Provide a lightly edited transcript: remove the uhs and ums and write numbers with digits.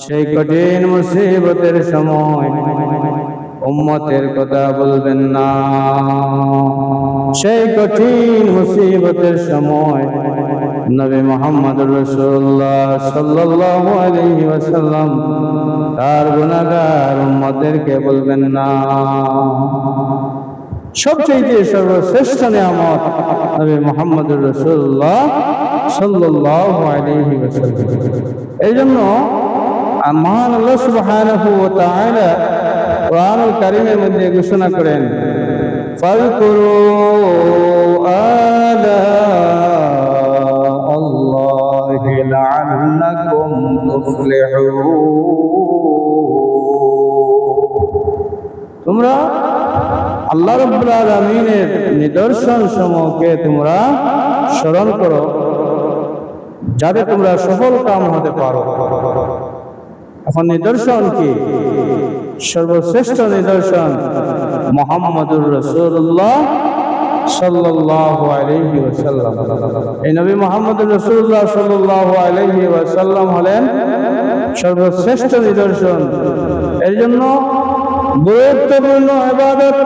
সেই কঠিন মুসিবতের সময় উম্মতের কথা বলবেন না। সেই কঠিন মুসিবতের সময় নবী মুহাম্মদুর রাসূলুল্লাহ সাল্লাল্লাহু আলাইহি ওয়াসাল্লাম তার গুনাহগার উম্মতদেরকে বলবেন না। সবচেয়ে সর্বশ্রেষ্ঠ নিয়ামত নবী মুহাম্মদুর রাসূলুল্লাহ সাল্লাল্লাহু আলাইহি ওয়াসাল্লাম। এইজন্য মহান আল্লাহ সুবহানাহু ওয়া তাআলা কুরআনুল কারীমের মধ্যে ঘোষণা করেন, ফাযকুরু আলা আল্লাহি লাআল্লাকুম তুফলিহুন। তোমরা আল্লাহ রাব্বুল আলামিনের নিদর্শন সমূহকে তোমরা স্মরণ করো যাতে তোমরা সফল কাম হতে পারো। এখন নিদর্শন কি? সর্বশ্রেষ্ঠ নিদর্শন মুহাম্মদুর রাসূলুল্লাহ সাল্লাল্লাহু আলাইহি ওয়াসাল্লাম। এই নবী মুহাম্মদুর রাসূলুল্লাহ সাল্লাল্লাহু আলাইহি ওয়াসাল্লাম হলেন সর্বশ্রেষ্ঠ নিদর্শন। এর জন্য গুরুত্বপূর্ণ ইবাদত